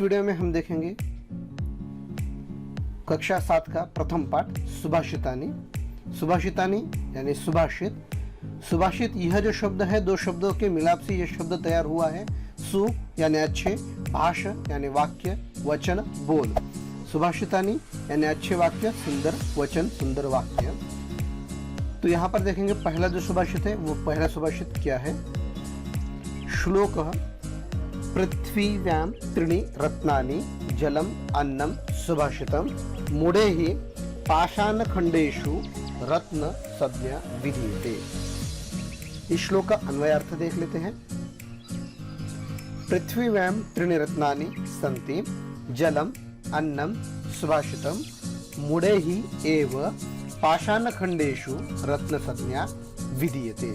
इस वीडियो में हम देखेंगे कक्षा 7 का प्रथम पाठ सुभाषितानी। सुभाषितानी यानी सुभाषित। सुभाषित यह जो शब्द है, दो शब्दों के मिलाप से यह शब्द तैयार हुआ है। सु यानी अच्छे, भाष यानी वाक्य, वचन बोल। सुभाषितानी यानी अच्छे वाक्य, सुंदर वचन, सुंदर वाक्य। तो यहाँ पर देखेंगे पहला जो सुभाषित है, वो पहला सुभाषित क्या है। श्लोक पृथ्वीव्यां त्रीणि रत्नानि जलम अन्नम सुभाषितम मूढ़े ही पाषाणखंडेषु रत्न संज्ञा विधीयते। इस श्लोक का अन्वयार्थ देख लेते हैं। पृथ्वीव्यां त्रीणि रत्नानि सन्ति जलम अन्नम सुभाषितम मूढ़े ही एव पाषाणखंडेषु रत्न संज्ञा विधीयते।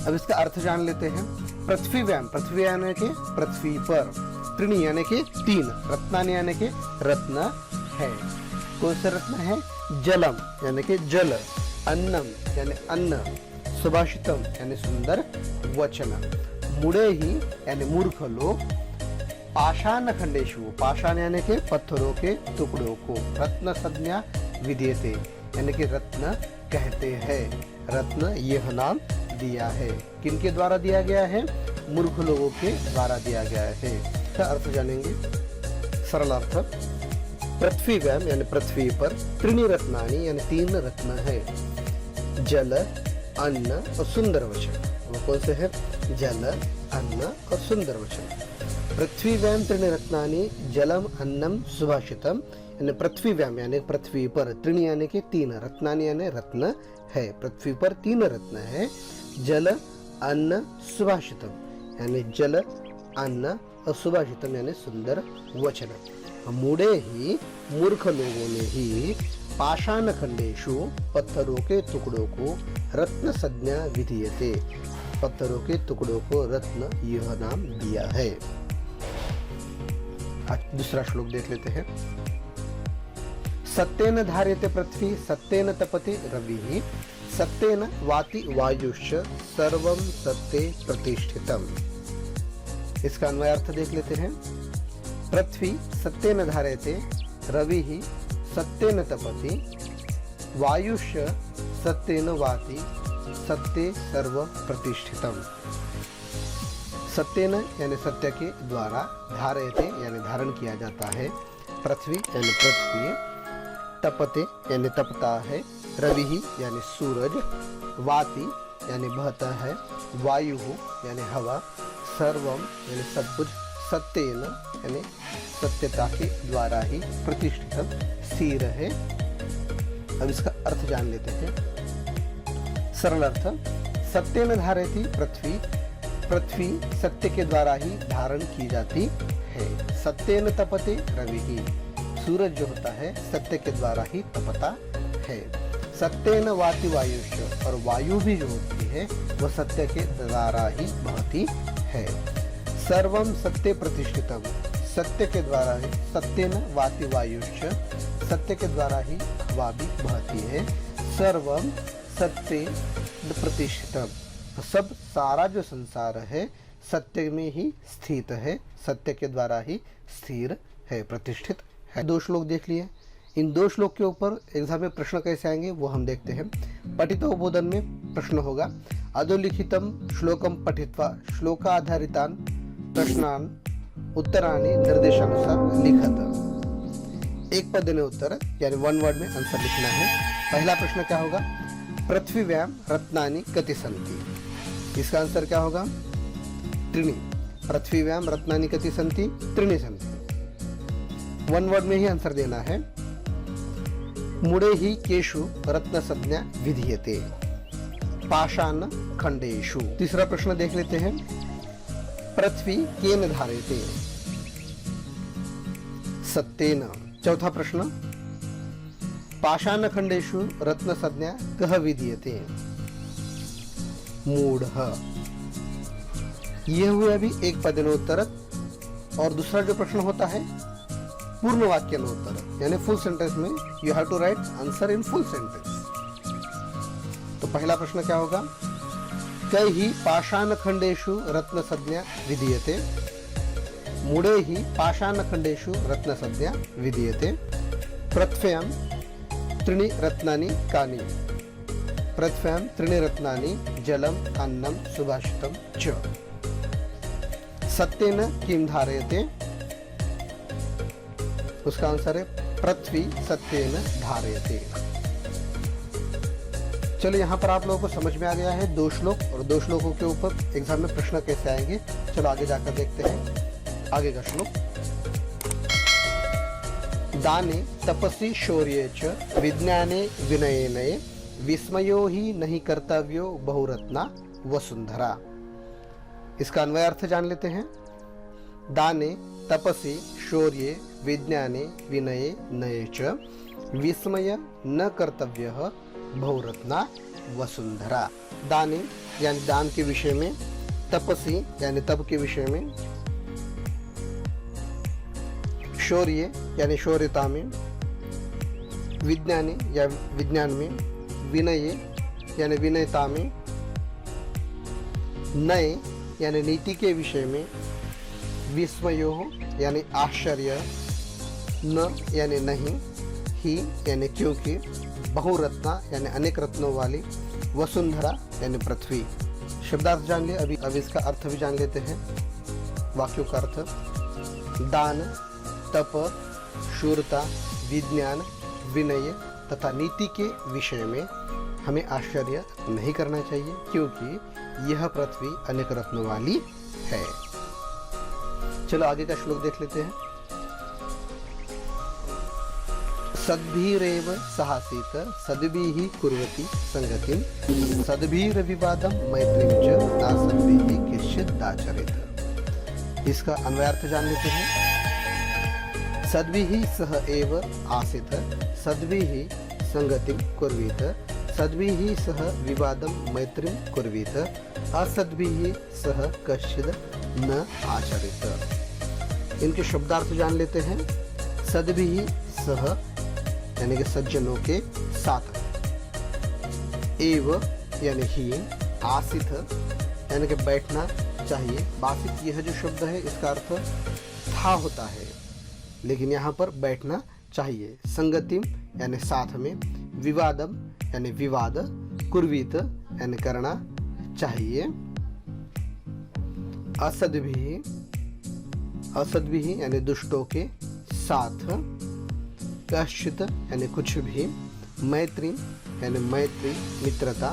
अब इसका अर्थ जान लेते हैं। पृथ्वीव्याम, पृथ्वी यानी के पृथ्वी पर, त्रीणि यानी के तीन, रत्नानि यानी के रत्न है। कौन से रत्न है? जलम यानी के जल, अन्नम यानी अन्न, सुभाषितम यानी सुंदर वचन, मूढ़े ही यानी मूर्ख लोग, पाषाणखंडेषु, पाषाण यानी के पत्थरों के टुकड़ों को, रत्न संज्ञा विधीयते यानी कि रत्न कहते हैं। रत्न यह नाम दिया है। किनके द्वारा दिया गया है? मूर्ख लोगों के द्वारा दिया गया है। इसका अर्थ जानेंगे। सरल अर्थ, पृथ्वीव्याम यानी पृथ्वी पर, त्रीणि रत्नानि यानी तीन रत्न है, जल, अन्न और सुंदर वचन। वो कौन से है? जल, अन्न और सुंदर वचन। पृथ्वीव्याम त्रीणि रत्नानि जलम अन्नम सुभाषितम यानी पृथ्वीव्याम यानी पृथ्वी पर, त्रीणि यानी के तीन, रत्नानि यानी रत्न है, पृथ्वी पर तीन रत्न है, जल, अन्न, सुभाषितम यानी जल, अन्न और सुभाषितम यानी सुंदर वचन। मूढ़े ही, मूर्ख लोगों ने ही, पाषाणखंडेषु पत्थरों के टुकड़ों को रत्न संज्ञा विधीयते, पत्थरों के टुकड़ों को रत्न यह नाम दिया है। दूसरा श्लोक देख लेते हैं। सत्येन धार्यते पृथ्वी सत्येन तपति रविः सत्येन वाति वायुश्च सर्वं सत्ये प्रतिष्ठितम्। इसका अन्वयार्थ देख लेते हैं। पृथ्वी सत्येन धार्यते, रविः सत्येन तपति, वायुश्च सत्येन वाति, सत्ये सर्व प्रतिष्ठितम्। सत्येन यानी सत्य के द्वारा, धार्यते यानी धारण किया जाता है, पृथ्वी यानी पृथ्वी, तपते यानी तपता है, रवि यानी सूरज, वाति यानी बहता है, वायु यानी हवा, सर्वम यानी सब कुछ, सत्येन यानी सत्यता के द्वारा ही, प्रतिष्ठित स्थिर है। अब इसका अर्थ जान लेते हैं। सरल अर्थ, सत्येन धारयति पृथ्वी, पृथ्वी सत्य के द्वारा ही धारण की जाती है। सत्येन तपते रवि, सूरज जो होता है सत्य के द्वारा ही तपता है। सत्येन वाति वायुश्च, और वायु भी जो होती है वह सत्य के द्वारा ही बहती है। सर्वम सत्य प्रतिष्ठितम, सत्य के द्वारा ही, सत्येन वाति वायुश्च, सत्य के द्वारा ही हवा भी बहती है। सर्वम सत्य प्रतिष्ठितम, सब सारा जो संसार है सत्य में ही स्थित है, सत्य के द्वारा ही स्थिर है, प्रतिष्ठित है। दो श्लोक देख लिए। इन दो श्लोक के ऊपर एग्जाम में प्रश्न कैसे आएंगे वो हम देखते हैं। पठितोबोधन में प्रश्न होगा, अधोलिखितम श्लोकम पठित्वा श्लोकाधारितान प्रश्नान उत्तराणि निर्देशानुसार लिखत। एक पद देने उत्तर यानी वन वर्ड में आंसर लिखना है। पहला प्रश्न क्या होगा? पृथ्वीव्याम रत्नानि कति सन्ति। इसका आंसर क्या होगा? त्रीणि। पृथ्वीव्याम रत्नानि कति सन्ति? त्रीणि सन्ति। वन वर्ड में ही आंसर देना है। मूढ़े ही केषु रत्न संज्ञा विधीयते, पाषाण खंडेषु। तीसरा प्रश्न देख लेते हैं। पृथ्वी केन धार्यते? सत्येन। चौथा प्रश्न, पाषाण खंडेषु रत्न संज्ञा कः विधीयते? मूढ़ः। यह हुए अभी एक पदोत्तर। और दूसरा जो प्रश्न होता है पूर्ण वाक्य उत्तर यानी फुल सेंटेंस में you have to write answer in full sentence. तो पहला प्रश्न क्या होगा? कई पाषाण खंडेषु रत्न संज्ञा विधीयते। मूढे हि पाषाणखण्डेषु रत्नसद्या विधीयते। प्रथ्व्यां त्रीणि रत्नानि कानि? प्रथ्व्यां त्रीणि रत्नानि जलम् अन्नं सुभाषितं च। सत्येन किं धारयते? उसका आंसर है पृथ्वी सत्येन धारयते। चलो यहाँ पर आप लोगों को समझ में आ गया है दो श्लोक, और दो श्लोकों के ऊपर एग्जाम में प्रश्न कैसे आएंगे। चलो आगे जाकर देखते हैं आगे का श्लोक। दाने तपसि शौर्ये च विज्ञाने विनयने विस्मयो ही नहीं कर्तव्यो बहुरत्ना वसुंधरा। इसका अन्वय अर्थ जान लेते हैं। दाने तपसि शौर्ये विज्ञाने विनये नये च विस्मय न कर्तव्यः बहुरत्ना वसुंधरा। दाने यानी दान के विषय में, तपसि यानी तप के विषय में, शौर्य यानी शौर्यता में, विज्ञाने या विज्ञान में, विनय यानी विनयता में, नए यानी नीति के विषय में, विस्मयो यानी आश्चर्य, न यानी नहीं, ही यानी क्योंकि, बहुरत्ना यानी अनेक रत्नों वाली, वसुंधरा यानी पृथ्वी। शब्दार्थ जान लिए, अभी इसका अर्थ भी जान लेते हैं। वाक्यों का अर्थ, दान, तप, शूरता, विज्ञान, विनय तथा नीति के विषय में हमें आश्चर्य नहीं करना चाहिए, क्योंकि यह पृथ्वी अनेक रत्नों वाली है। चलो आगे का श्लोक देख लेते हैं। सद्भिरेव सहासीत सद्भिः कुर्वति संगतिं सद्भिरविवादं मैत्रीं च नासद्भिः किंचिदाचरेत्। इसका अन्वयार्थ जान लेते हैं। सद्भिः सह एव आसीत सद्भिः संगतिं कुर्वीत सद्भिः सह विवादं मैत्रीं कुर्वीत असद्भिः सह कश्चिद् न आचरेत्। इनके शब्दार्थ जान लेते हैं। सद्भिः सह यानी कि सज्जनों के साथ, एव यानी ही, आसित यानी कि बैठना चाहिए। बासित यह जो शब्द है इसका अर्थ था होता है, लेकिन यहाँ पर बैठना चाहिए। संगतिम यानी साथ में, विवादम यानी विवाद, कुर्वीत यानी करना चाहिए। असद्भिः यानी दुष्टों के साथ, कश्चित यानी कुछ भी, मैत्री यानी मैत्री मित्रता,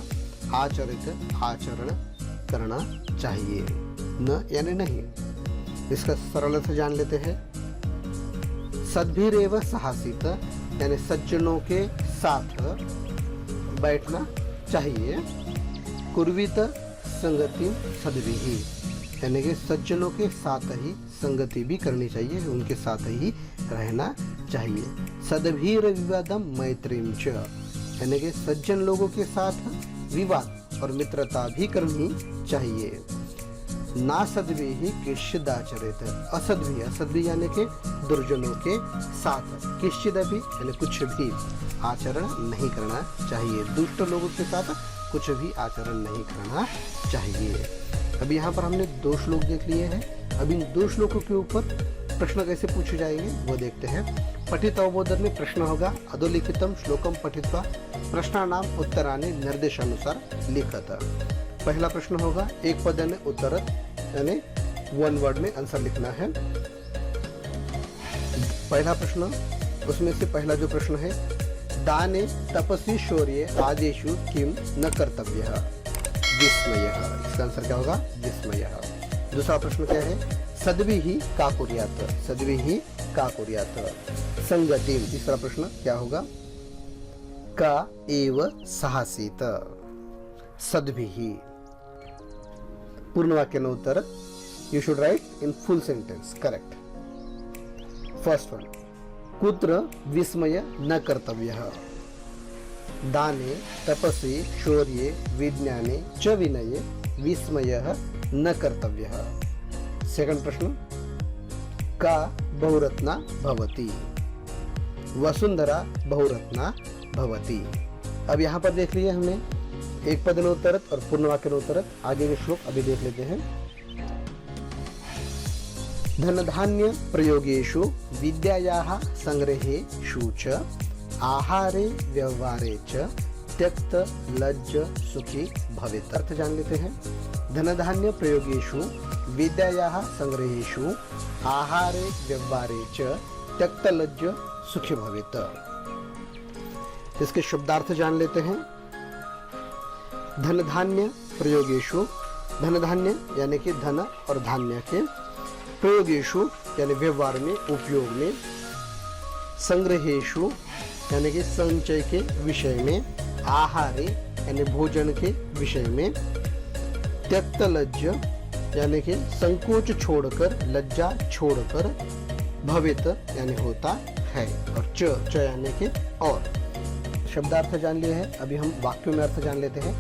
आचरित आचरण करना चाहिए, न यानी नहीं। इसका सरल अर्थ जान लेते हैं। सद्भिरेव सहासीत यानी सज्जनों के साथ बैठना चाहिए। कुर्वीत संगति सद्भिः यानी कि सज्जनों के साथ ही संगति भी करनी चाहिए, उनके साथ ही रहना चाहिए। सद्भिर विवादम मैत्रीं च यानी कि सज्जन लोगों के साथ विवाद और मित्रता भी करनी चाहिए। ना सद्भिः किंचिदाचरेत् असद्भिः, असद्भिः यानी कि दुर्जनों के साथ, किंचिदपि यानी कुछ भी आचरण नहीं करना चाहिए। दुष्ट लोगों के साथ कुछ भी आचरण नहीं करना चाहिए। अभी यहाँ पर हमने दो श्लोक देख लिए हैं। अभी इन दो श्लोकों के ऊपर प्रश्न कैसे पूछे जाएंगे वो देखते हैं। पठित अवबोधन में प्रश्न होगा, अधोलिखितम श्लोकम पठित्वा प्रश्नानाम उत्तराणि निर्देशानुसार लिखत। पहला प्रश्न होगा एक पद में उत्तरत यानी वन वर्ड में आंसर लिखना है। पहला प्रश्न, उसमें से पहला जो प्रश्न है, दाने तपसि शौर्ये आदेशु किम न कर्तव्यः विस्मयः। इसका आंसर क्या होगा? विस्मयः। दूसरा प्रश्न क्या है? सद्भिः का कुर्यात्, सद्भिः का कुर्यात् संगतिम। तीसरा प्रश्न क्या होगा? का एव सहासीत सद्भिः। पूर्ण वाक्य में उत्तर you should write in full sentence, correct. First one, कुत्र विस्मय न कर्तव्यः? दाने तपसि शौर्ये विज्ञाने च विनये विस्मयः न कर्तव्यः। सेकंड प्रश्न, का बहुरत्ना भवति? वसुंधरा बहुरत्ना भवति। अब यहाँ पर देख लिए हमने एक पद में उत्तरत और पूर्ण वाक्य में उत्तरत। आगे के श्लोक अभी देख लेते हैं। धनधान्य प्रयोगेषु विद्यायाः संग्रहेषु च आहारे व्यवहारे च त्यक्त लज्ज सुखी भवेत्। अर्थ जान लेते हैं। धनधान्य प्रयोगेषु विद्यायाः संग्रहेषु आहारे व्यवहारे च त्यक्त लज्ज सुखी भवेत्। इसके शब्दार्थ जान लेते हैं। धनधान्य प्रयोगेषु, धनधान्य यानी कि धन और धान्य के, प्रयोगेषु यानी व्यवहार में, उपयोग में, संग्रहेषु यानी कि संचय के विषय में, आहारे यानी भोजन के विषय में, त्यक्त लज्ज यानी कि संकोच छोड़कर, लज्जा छोड़कर, भवेत यानी होता है, और च यानी कि और। शब्दार्थ जान लिए हैं, अभी हम वाक्यों में अर्थ जान लेते हैं।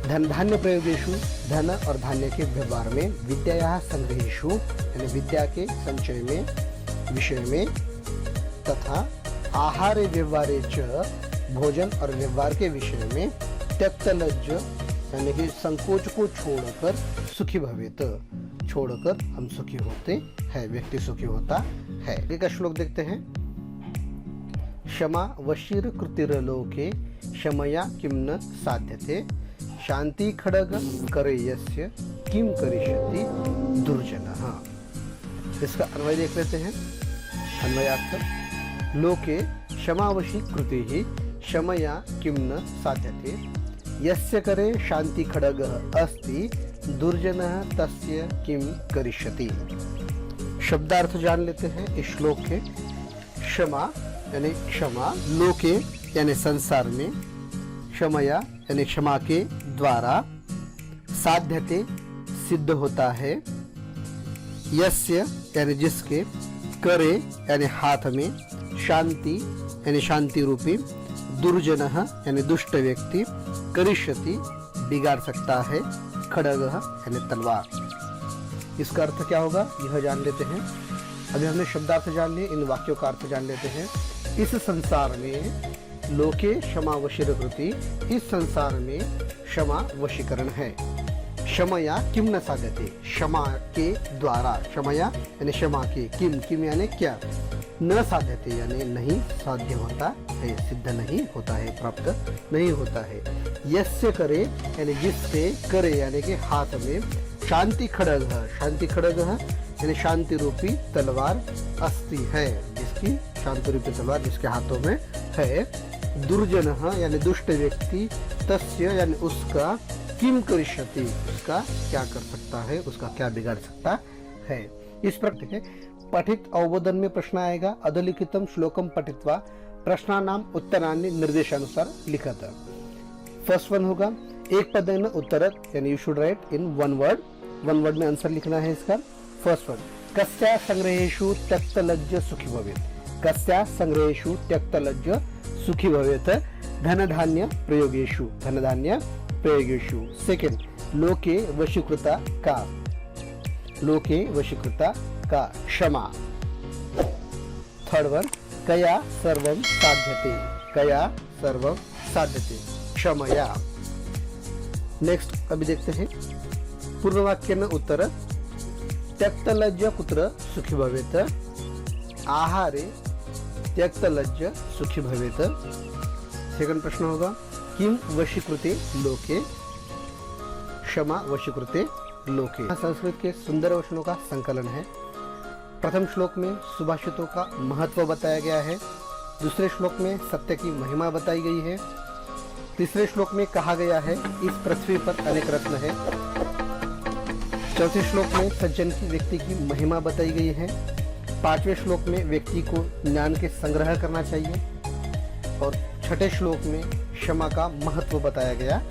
धन धान्य प्रयोगेषु, धन और धान्य के व्यवहार में, विद्यायाः संग्रहेषु यानी विद्या के संचय में, विषय में, तथा आहारे व्यवहारे च भोजन और व्यवहार के विषय में, त्यक्त लज्ज यानी कि संकोच को छोड़कर, सुखी भवेत छोड़कर हम सुखी होते हैं, व्यक्ति सुखी होता है। एक श्लोक देखते हैं। क्षमा वशीर कृतिरलोके क्षमया किं न साध्यते, शांति खड़ग करे यस्य किम करिष्यति दुर्जनः। इसका अन्वय देख लेते हैं। अन्वयार्थ। लोके क्षमावशी कृतिः क्षमया किं न साध्यते, यस्य करे शांति खड़गः अस्ति दुर्जनः तस्य किम करिष्यति। शब्दार्थ जान लेते हैं इस श्लोक के। क्षमा यानी क्षमा, लोके यानी संसार में, क्षमया यानी क्षमा के द्वारा, साध्यते सिद्ध होता है, यस्य यानी जिसके, करे यानी हाथ में, शांति यानी शांति रूपी, दुर्जनः यानी दुष्ट व्यक्ति, करिष्यति बिगाड़ सकता है, खड्गः यानी तलवार। इसका अर्थ क्या होगा यह जान लेते हैं। अभी हमने शब्दार्थ जान लिए, इन वाक्यों का अर्थ जान लेते हैं। इस संसार में लोके क्षमा वशीकृति, इस संसार में क्षमा वशीकरण है। क्षमया किम न साध्यते, क्षमा के द्वारा, क्षमया यानी क्षमा के, किम यानी क्या, न साध्यते यानी नहीं साध्य होता है, सिद्ध नहीं होता है, प्राप्त नहीं होता है। यस्य करे यानी जिससे, करे यानी कि हाथ में, शांति खड्ग, शांति खड्ग यानी शांति रूपी तलवार, अस्ति है जिसकी, शांति रूपी तलवार जिसके हाथों में है, दुर्जनः यानी दुष्ट व्यक्ति, तस्य यानी उसका, किम करिष्यति उसका क्या कर सकता है, उसका क्या बिगाड़ सकता है। इस प्रकार है। पठित अवबोधन में प्रश्न आएगा। अधोलिखितम श्लोकम पठित्वा प्रश्नानाम उत्तराणि निर्देशानुसार लिखत। फर्स्ट वन होगा एक पदेन उत्तरत यानी you should write in one word में आंसर लिखना है इसका। फर्स्ट वन, कस्या संग्रहेषु त्यक्त लज्ज सुखी भवेत्, कस्या संग्रहेषु त्यक्त लज्ज सुखी भवेत्, धन धान्य प्रयोगेषु, धन धान्य प्रयोगेषु। सेकंड, लोके वशीकृता का, लोके वशीकृता का क्षमा। थर्ड वन, कया सर्वं साध्यते, कया सर्वं साध्यते, क्षमया। नेक्स्ट अभी देखते हैं पूर्ववाक्येन उत्तर, त्यक्त लज्ज कुत्र सुखी भवेत्, आहारे त्यक्त लज्ज सुखी भवेत्। सेकंड प्रश्न होगा किम वशीकृते लोके, क्षमा वशीकृते लोके। संस्कृत के सुंदर वचनों का संकलन है। प्रथम श्लोक में सुभाषितों का महत्व बताया गया है, दूसरे श्लोक में सत्य की महिमा बताई गई है, तीसरे श्लोक में कहा गया है इस पृथ्वी पर अनेक रत्न है, चौथे श्लोक में सज्जन की व्यक्ति की महिमा बताई गई है, पांचवें श्लोक में व्यक्ति को ज्ञान के संग्रह करना चाहिए, और छठे श्लोक में क्षमा का महत्व बताया गया